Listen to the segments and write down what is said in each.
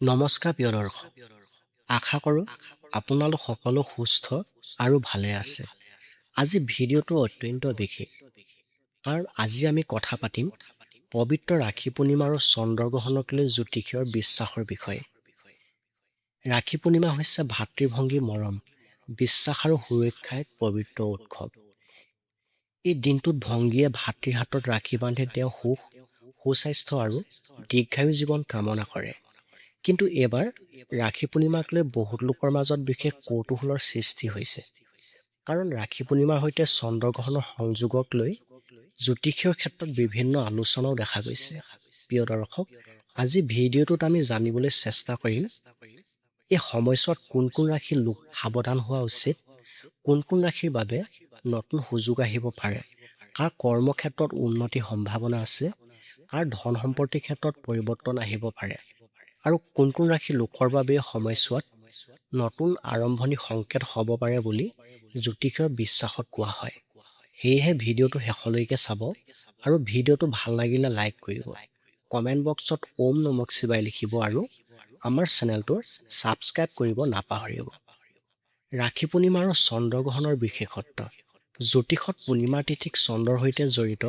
নমস্কাৰ প্ৰিয় দৰ্শক, আশা কৰোঁ আপোনালোক সকলো সুস্থ আৰু ভালে আছে। আজি ভিডিঅ'টো অত্যন্ত বিশেষ, কাৰণ আজি আমি কথা পাতিম পবিত্ৰ ৰাখী পূৰ্ণিমা আৰু চন্দ্ৰগ্ৰহণক লৈ জ্যোতিষীয়ৰ বিশ্বাসৰ বিষয়ে। ৰাখী পূৰ্ণিমা হৈছে ভাতৃভংগী মৰম, বিশ্বাস আৰু সুৰক্ষাৰ এক পবিত্ৰ উৎসৱ। এই দিনটোত ভংগীয়ে ভাতৃৰ হাতত ৰাখী বান্ধি তেওঁ সুস্বাস্থ্য আৰু দীৰ্ঘায়ু জীৱন কামনা কৰে। কিন্তু এইবাৰ ৰাখী পূৰ্ণিমাক লৈ বহুত লোকৰ মাজত বিশেষ কৌতূহলৰ সৃষ্টি হৈছে। কাৰণ ৰাখী পূৰ্ণিমাৰ সৈতে চন্দ্ৰগ্ৰহণৰ সংযোগক লৈ জ্যোতিষীয়ৰ ক্ষেত্ৰত বিভিন্ন আলোচনাও দেখা গৈছে। প্ৰিয় দৰ্শক, আজি ভিডিঅ'টোত আমি জানিবলৈ চেষ্টা কৰিম এই সময়ছোৱাত কোন কোন ৰাশিৰ লোক সাৱধান হোৱা উচিত, কোন কোন ৰাশিৰ বাবে নতুন সুযোগ আহিব পাৰে, কাৰ কৰ্মক্ষেত্ৰত উন্নতিৰ সম্ভাৱনা আছে, কাৰ ধন সম্পত্তিৰ ক্ষেত্ৰত পৰিৱৰ্তন আহিব পাৰে, আৰু কোন কোন ৰাশিৰ লোকৰ বাবে এই সময়ছোৱাত নতুন আৰম্ভণিৰ সংকেত হ'ব পাৰে বুলি জ্যোতিষীয়ৰ বিশ্বাসত কোৱা হয়। সেয়েহে ভিডিঅ'টো শেষলৈকে চাব আৰু ভিডিঅ'টো ভাল লাগিলে লাইক কৰিব, কমেণ্ট বক্সত ওম নমঃ শিৱায় লিখিব আৰু আমাৰ চেনেলটো ছাবস্ক্ৰাইব কৰিব নাপাহৰিব। ৰাখী পূৰ্ণিমা আৰু চন্দ্ৰগ্ৰহণৰ বিশেষত্ব। জ্যোতিষত পূৰ্ণিমাৰ তিথিক চন্দ্ৰৰ সৈতে জড়িত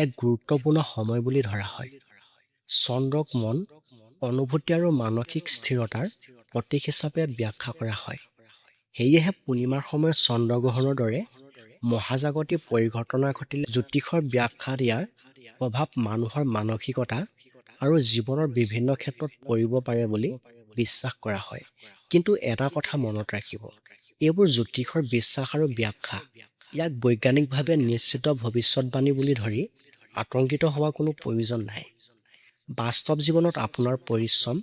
এক গুৰুত্বপূৰ্ণ সময় বুলি ধৰা হয়। চন্দ্ৰক মন, অনুভূতি আৰু মানসিক স্থিৰতাৰ প্ৰতীক হিচাপে ব্যাখ্যা কৰা হয়। সেয়েহে পূৰ্ণিমাৰ সময়ত চন্দ্ৰগ্ৰহণৰ দৰে মহাজাগতিক পৰিঘটনা ঘটিলে জ্যোতিষৰ ব্যাখ্যাত ইয়াৰ প্ৰভাৱ মানুহৰ মানসিকতা আৰু জীৱনৰ বিভিন্ন ক্ষেত্ৰত পৰিব পাৰে বুলি বিশ্বাস কৰা হয়। কিন্তু এটা কথা মনত ৰাখিব, এইবোৰ জ্যোতিষৰ বিশ্বাস আৰু ব্যাখ্যা। ইয়াক বৈজ্ঞানিকভাৱে নিশ্চিত ভৱিষ্যৎবাণী বুলি ধৰি আতংকিত হোৱাৰ কোনো প্ৰয়োজন নাই। বাস্তৱ জীৱনত আপোনাৰ পৰিশ্ৰম,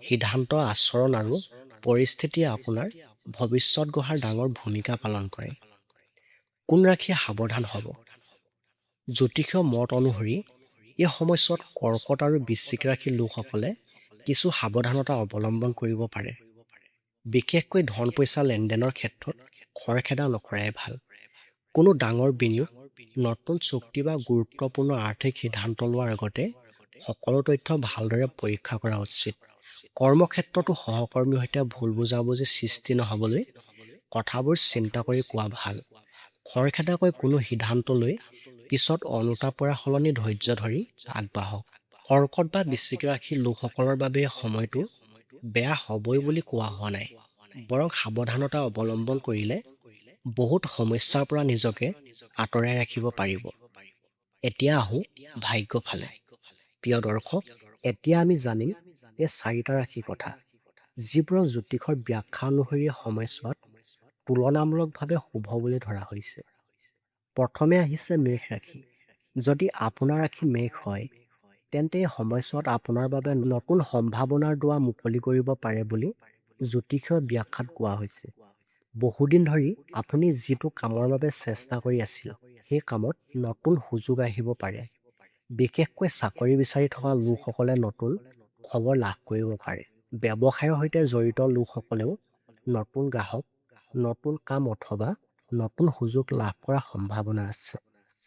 সিদ্ধান্ত, আচৰণ আৰু পৰিস্থিতিয়ে আপোনাৰ ভৱিষ্যত গঢ়াৰ ডাঙৰ ভূমিকা পালন কৰে। কোন ৰাশিয়ে সাৱধান হ'ব? জ্যোতিষীয় মত অনুসৰি এই সময়ছোৱাত কৰ্কট আৰু বৃশ্চিক ৰাশিৰ লোকসকলে কিছু সাৱধানতা অৱলম্বন কৰিব পাৰে। বিশেষকৈ ধন পইচা লেনদেনৰ ক্ষেত্ৰত খৰখেদা নকৰাই ভাল। কোনো ডাঙৰ বিনিয়োগ, নতুন চুক্তি বা গুৰুত্বপূৰ্ণ আৰ্থিক সিদ্ধান্ত লোৱাৰ আগতে সকলো তথ্য ভালদৰে পৰীক্ষা কৰা উচিত। কৰ্মক্ষেত্ৰতো সহকৰ্মীৰ সৈতে ভুল বুজাবুজি সৃষ্টি নহ'বলৈ কথাবোৰ চিন্তা কৰি কোৱা ভাল। খৰখেদাকৈ কোনো সিদ্ধান্ত লৈ পিছত অনুতাপ কৰাৰ সলনি ধৈৰ্য ধৰি আগবাঢ়ক। কৰ্কট বা বৃশ্চিক ৰাশিৰ লোকসকলৰ বাবে এই সময়টো বেয়া হ'বই বুলি কোৱা হোৱা নাই, বৰং সাৱধানতা অৱলম্বন কৰিলে বহুত সমস্যাৰ পৰা নিজকে আঁতৰাই ৰাখিব পাৰিব। এতিয়া আহোঁ ভাগ্য ফালে। প্ৰিয় দৰ্শক, এতিয়া আমি জানিম এই চাৰিটা ৰাশিৰ কথা, যিবোৰক জ্যোতিষৰ ব্যাখ্যা অনুসৰি সময়ছোৱাত তুলনামূলকভাৱে শুভ বুলি ধৰা হৈছে। প্ৰথমে আহিছে মেষ ৰাশি। যদি আপোনাৰ ৰাশি মেষ হয়, তেন্তে এই সময়ছোৱাত আপোনাৰ বাবে নতুন সম্ভাৱনাৰ দুৱাৰ মুকলি কৰিব পাৰে বুলি জ্যোতিষীয় ব্যাখ্যাত কোৱা হৈছে। বহুদিন ধৰি আপুনি যিটো কামৰ বাবে চেষ্টা কৰি আছিল, সেই কামত নতুন সুযোগ আহিব পাৰে। বিশেষকৈ চাকৰি বিচাৰি থকা লোকসকলে নতুন খবৰ লাভ কৰিব পাৰে। ব্যৱসায়ৰ সৈতে জড়িত লোকসকলেও নতুন গ্ৰাহক, নতুন কাম অথবা নতুন সুযোগ লাভ কৰাৰ সম্ভাৱনা আছে।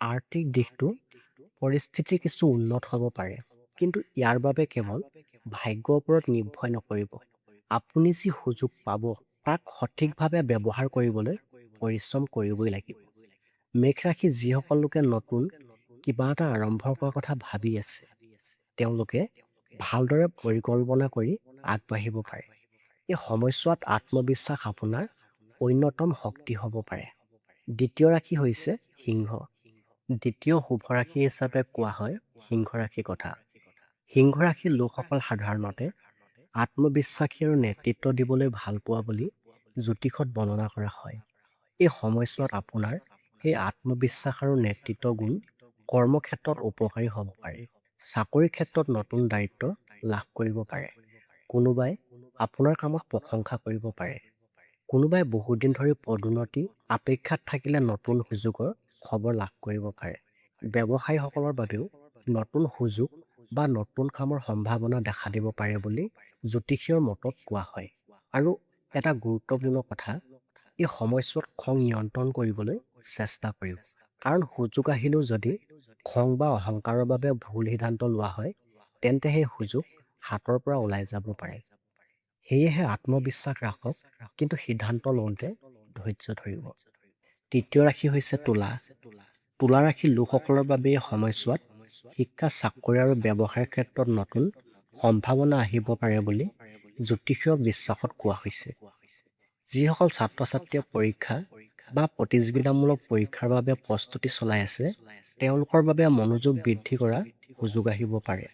আৰ্থিক দিশটো পৰিস্থিতি কিছু উন্নত হ'ব পাৰে, কিন্তু ইয়াৰ বাবে কেৱল ভাগ্যৰ ওপৰত নিৰ্ভৰ নকৰিব। আপুনি যি সুযোগ পাব তাক সঠিকভাৱে ব্যৱহাৰ কৰিবলৈ পৰিশ্ৰম কৰিবই লাগিব। মেষ ৰাশি যিসকল লোকে নতুন কিবা এটা আৰম্ভ কৰাৰ কথা ভাবি আছে, তেওঁলোকে ভালদৰে পৰিকল্পনা কৰি আগবাঢ়িব পাৰে। এই সময়ছোৱাত আত্মবিশ্বাস আপোনাৰ অন্যতম শক্তি হ'ব পাৰে। দ্বিতীয় ৰাশি হৈছে সিংহ। দ্বিতীয় শুভ ৰাশি হিচাপে কোৱা হয় সিংহ ৰাশিৰ কথা। সিংহ ৰাশিৰ লোকসকল সাধাৰণতে আত্মবিশ্বাসী আৰু নেতৃত্ব দিবলৈ ভাল পোৱা বুলি জ্যোতিষত বৰ্ণনা কৰা হয়। এই সময়ছোৱাত আপোনাৰ সেই আত্মবিশ্বাস আৰু নেতৃত্ব গুণ কৰ্মক্ষেত্ৰত উপকাৰী হ'ব পাৰে। চাকৰিৰ ক্ষেত্ৰত নতুন দায়িত্ব লাভ কৰিব পাৰে। কোনোবাই আপোনাৰ কামত প্ৰশংসা কৰিব পাৰে। কোনোবাই বহুদিন ধৰি পদোন্নতি অপেক্ষাত থাকিলে নতুন সুযোগৰ খবৰ লাভ কৰিব পাৰে। ব্যৱসায়ীসকলৰ বাবেও নতুন সুযোগ বা নতুন কামৰ সম্ভাৱনা দেখা দিব পাৰে বুলি জ্যোতিষীয়ৰ মতত কোৱা হয়। আৰু এটা গুৰুত্বপূৰ্ণ কথা, এই সময়ছোৱাত খং নিয়ন্ত্ৰণ কৰিবলৈ চেষ্টা কৰিব। কাৰণ সুযোগ আহিলেও যদি খং বা অহংকাৰৰ বাবে ভুল সিদ্ধান্ত লোৱা হয়, তেন্তে সেই সুযোগ হাতৰ পৰা ওলাই যাব পাৰে। সেয়েহে আত্মবিশ্বাস ৰাখক, কিন্তু সিদ্ধান্ত লওঁতে ধৈৰ্য ধৰিব। তৃতীয় ৰাশি হৈছে তুলা। তুলা ৰাশিৰ লোকসকলৰ বাবে এই সময়ছোৱাত শিক্ষা, চাকৰি আৰু ব্যৱসায়ৰ ক্ষেত্ৰত নতুন সম্ভাৱনা আহিব পাৰে বুলি জ্যোতিষীয় বিশ্বাসত কোৱা হৈছে। যিসকল ছাত্ৰ-ছাত্ৰীয়ে পৰীক্ষা বা প্ৰতিযোগিতামূলক পৰীক্ষাৰ বাবে প্ৰস্তুতি চলাই আছে, তেওঁলোকৰ বাবে মনোযোগ বৃদ্ধি কৰা সুযোগ আহিব পাৰে।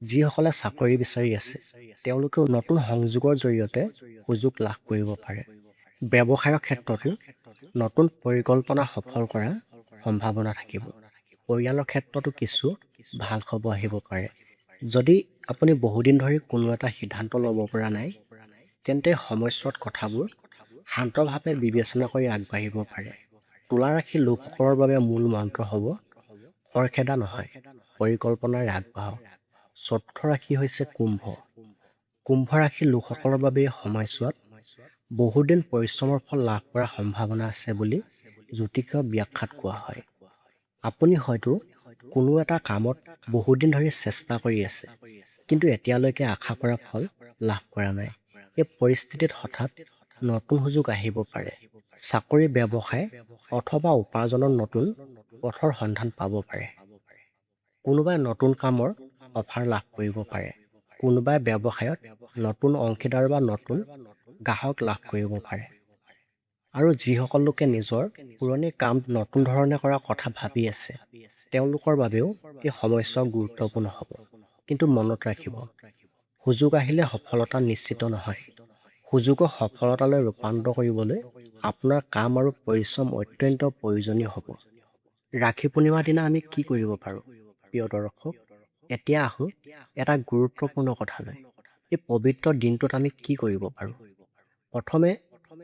যিসকলে চাকৰি বিচাৰি আছে, তেওঁলোকেও নতুন সংযোগৰ জৰিয়তে সুযোগ লাভ কৰিব পাৰে। ব্যৱসায়ৰ ক্ষেত্ৰতো নতুন পৰিকল্পনা সফল কৰাৰ সম্ভাৱনা থাকিব। পৰিয়ালৰ ক্ষেত্ৰতো কিছু ভাল খবৰ আহিব পাৰে। যদি আপুনি বহুদিন ধৰি কোনো এটা সিদ্ধান্ত ল'ব পৰা নাই, তেন্তে সময়ছোৱাত কথাবোৰ শান্তভাৱে বিবেচনা কৰি আগবাঢ়িব পাৰে। তুলা ৰাশিৰ লোকসকলৰ বাবে মূল মন্ত্ৰ হ'ব খৰখেদা নহয়, পৰিকল্পনাৰে আগবাঢ়ক। চতুৰ্থ ৰাশি হৈছে কুম্ভ। কুম্ভ ৰাশিৰ লোকসকলৰ বাবে এই সময়ছোৱাত বহুদিন পৰিশ্ৰমৰ ফল লাভ কৰাৰ সম্ভাৱনা আছে বুলি জ্যোতিষীয় ব্যাখ্যাত কোৱা হয়। আপুনি হয়তো কোনো এটা কামত বহুদিন ধৰি চেষ্টা কৰি আছে, কিন্তু এতিয়ালৈকে আশা কৰা ফল লাভ কৰা নাই। এই পৰিস্থিতিত হঠাৎ নতুন সুযোগ আহিব পাৰে। চাকৰি, ব্যৱসায় অথবা উপাৰ্জনৰ নতুন পথৰ সন্ধান পাব পাৰে। কোনোবাই নতুন কামৰ অফাৰ লাভ কৰিব পাৰে। কোনোবাই ব্যৱসায়ত নতুন অংশীদাৰ বা নতুন গ্ৰাহক লাভ কৰিব পাৰে। আৰু যিসকল লোকে নিজৰ পুৰণি কাম নতুন ধৰণে কৰাৰ কথা ভাবি আছে, তেওঁলোকৰ বাবেও এই সময়ছোৱা গুৰুত্বপূৰ্ণ হ'ব। কিন্তু মনত ৰাখিব, সুযোগ আহিলে সফলতা নিশ্চিত নহয়। সুযোগক সফলতালৈ ৰূপান্তৰ কৰিবলৈ আপোনাৰ কাম আৰু পৰিশ্ৰম অত্যন্ত প্ৰয়োজনীয় হ'ব। ৰাখী পূৰ্ণিমাৰ দিনা আমি কি কৰিব পাৰোঁ? প্ৰিয় দৰ্শক, এতিয়া আহোঁ এটা গুৰুত্বপূৰ্ণ কথালৈ। এই পবিত্ৰ দিনটোত আমি কি কৰিব পাৰোঁ? প্ৰথমে,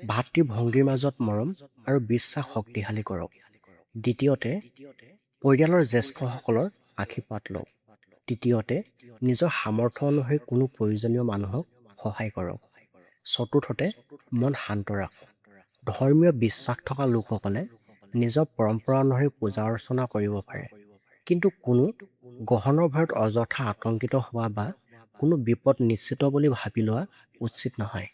ভাতৃ-ভংগীৰ মাজত মৰম আৰু বিশ্বাস শক্তিশালী কৰক। দ্বিতীয়তে, পৰিয়ালৰ জ্যেষ্ঠসকলৰ আশীৰ্বাদ লওক। তৃতীয়তে, নিজৰ সামৰ্থ্য অনুসৰি কোনো প্ৰয়োজনীয় মানুহক সহায় কৰক। চতুৰ্থতে, মন শান্ত ৰাখক। ধৰ্মীয় বিশ্বাস থকা লোকসকলে নিজৰ পৰম্পৰা অনুসৰি পূজা অৰ্চনা কৰিব পাৰে, কিন্তু কোনো গ্ৰহণৰ ভয়ত অযথা আতংকিত হোৱা বা কোনো বিপদ নিশ্চিত বুলি ভাবি লোৱা উচিত নহয়।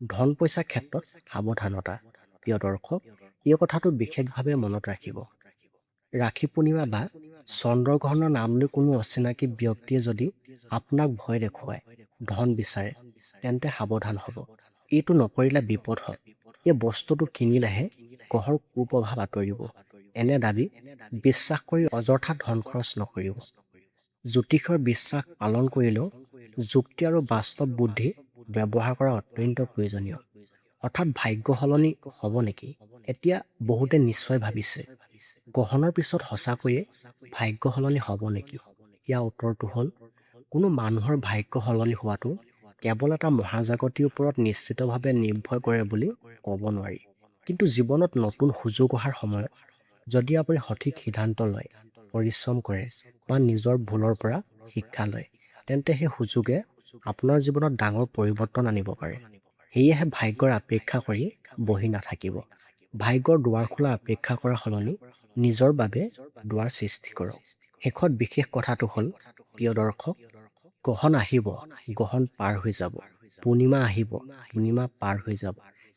ধন পইচাৰ ক্ষেত্ৰত সাৱধানতা। প্ৰিয় দৰ্শক, এই কথাটো বিশেষভাৱে মনত ৰাখিব। ৰাখী পূৰ্ণিমা বা চন্দ্ৰগ্ৰহণৰ নাম লৈ কোনো অচিনাকি ব্যক্তিয়ে যদি আপোনাক ভয় দেখুৱায়, ধন বিচাৰে, তেন্তে সাৱধান হ'ব। এইটো নকৰিলে বিপদ হয়। এই বস্তুটো কিনিলেহে গ্ৰহৰ কুপ্ৰভাৱ আঁতৰিব। এনে দাবী বিশ্বাস কৰি অযথা ধন খৰচ নকৰিব। জ্যোতিষৰ বিশ্বাস পালন কৰিলেও যুক্তি আৰু বাস্তৱ বুদ্ধি ব্যৱহাৰ কৰা অত্যন্ত প্ৰয়োজনীয়। অৰ্থাৎ ভাগ্য সলনি হ'ব নেকি? এতিয়া বহুতে নিশ্চয় ভাবিছে, গ্ৰহণৰ পিছত সঁচাকৈয়ে ভাগ্য সলনি হ'ব নেকি? ইয়াৰ উত্তৰটো হ'ল, কোনো মানুহৰ ভাগ্য সলনি হোৱাটো কেৱল এটা মহাজাগতিৰ ওপৰত নিশ্চিতভাৱে নিৰ্ভৰ কৰে বুলি ক'ব নোৱাৰি। কিন্তু জীৱনত নতুন সুযোগ অহাৰ সময়ত যদি আপুনি সঠিক সিদ্ধান্ত লয়, পৰিশ্ৰম কৰে বা নিজৰ ভুলৰ পৰা শিক্ষা লয়, তেন্তে সেই সুযোগে আপোনাৰ জীৱনত ডাঙৰ পৰিৱৰ্তন আনিব পাৰে। সেয়েহে ভাগ্যৰ অপেক্ষা কৰি বহি নাথাকিব। ভাগ্যৰ দুৱাৰ খোলা অপেক্ষা কৰাৰ সলনি নিজৰ বাবে দুৱাৰ সৃষ্টি কৰক। শেষত বিশেষ কথাটো হ'ল, প্ৰিয় দৰ্শক, গ্ৰহণ আহিব, গ্ৰহণ পাৰ হৈ যাব। পূৰ্ণিমা আহিব, পূৰ্ণিমা পাৰ হৈ যাব।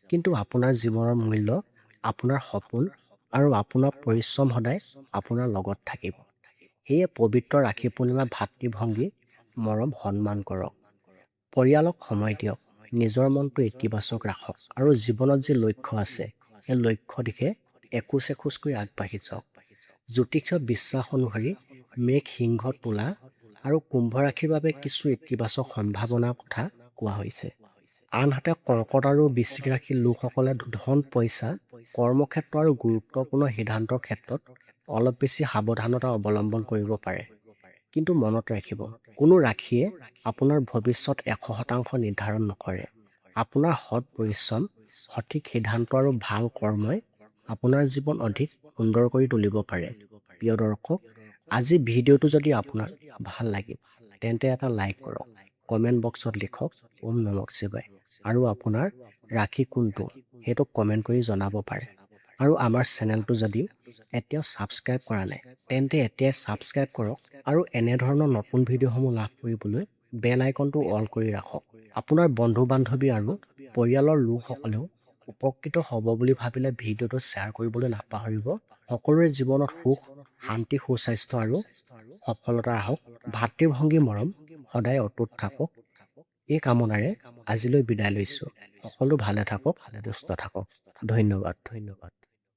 কিন্তু আপোনাৰ জীৱনৰ মূল্য, আপোনাৰ সপোন আৰু আপোনাৰ পৰিশ্ৰম সদায় আপোনাৰ লগত থাকিব। সেয়ে পবিত্ৰ ৰাখী পূৰ্ণিমা ভাতৃ-ভংগী মৰম সন্মান কৰক। পৰিয়ালক সময় দিয়ক, নিজৰ মনটো ইতিবাচক ৰাখক আৰু জীৱনত যি লক্ষ্য আছে, সেই লক্ষ্য দিশে এখোজ এখোজকৈ আগবাঢ়ি যাওক। জ্যোতিষীয় বিশ্বাস অনুসৰি মেঘ, সিংহ, তুলা আৰু কুম্ভ ৰাশিৰ বাবে কিছু ইতিবাচক সম্ভাৱনাৰ কথা কোৱা হৈছে। আনহাতে কৰ্কট আৰু বৃশ্চিক ৰাশিৰ লোকসকলে ধন, পইচা, কৰ্মক্ষেত্ৰ আৰু গুৰুত্বপূৰ্ণ সিদ্ধান্তৰ ক্ষেত্ৰত অলপ বেছি সাৱধানতা অৱলম্বন কৰিব পাৰে। কিন্তু মনত ৰাখিব, কোনো ৰাশিয়ে আপোনাৰ ভৱিষ্যত 100% নিৰ্ধাৰণ নকৰে। আপোনাৰ সৎ পৰিশ্ৰম, সঠিক সিদ্ধান্ত আৰু ভাল কৰ্মই আপোনাৰ জীৱন অধিক সুন্দৰ কৰি তুলিব পাৰে। প্ৰিয় দৰ্শক, আজি ভিডিঅ'টো যদি আপোনাৰ ভাল লাগিল, তেন্তে এটা লাইক কৰক। কমেণ্ট বক্সত লিখক ওম নমঃ শিৱায় আৰু আপোনাৰ ৰাশি কোনটো সেইটো কমেণ্ট কৰি জনাব পাৰে। আৰু আমাৰ চেনেলটো যদি এতিয়াও ছাবস্ক্ৰাইব কৰা নাই, তেন্তে এতিয়াই ছাবস্ক্ৰাইব কৰক আৰু এনেধৰণৰ নতুন ভিডিঅ'সমূহ লাভ কৰিবলৈ বেল আইকনটো অল কৰি ৰাখক। আপোনাৰ বন্ধু-বান্ধৱী আৰু পৰিয়ালৰ লোকসকলেও উপকৃত হ'ব বুলি ভাবিলে ভিডিঅ'টো শ্বেয়াৰ কৰিবলৈ নাপাহৰিব। সকলোৰে জীৱনত সুখ, শান্তি, সুস্বাস্থ্য আৰু সফলতা আহক। ভাতৃভংগী মৰম সদায় অটুট থাকক। এই কামনাৰে আজিলৈ বিদায় লৈছোঁ। সকলো ভালে থাকক, সুস্থ থাকক। ধন্যবাদ।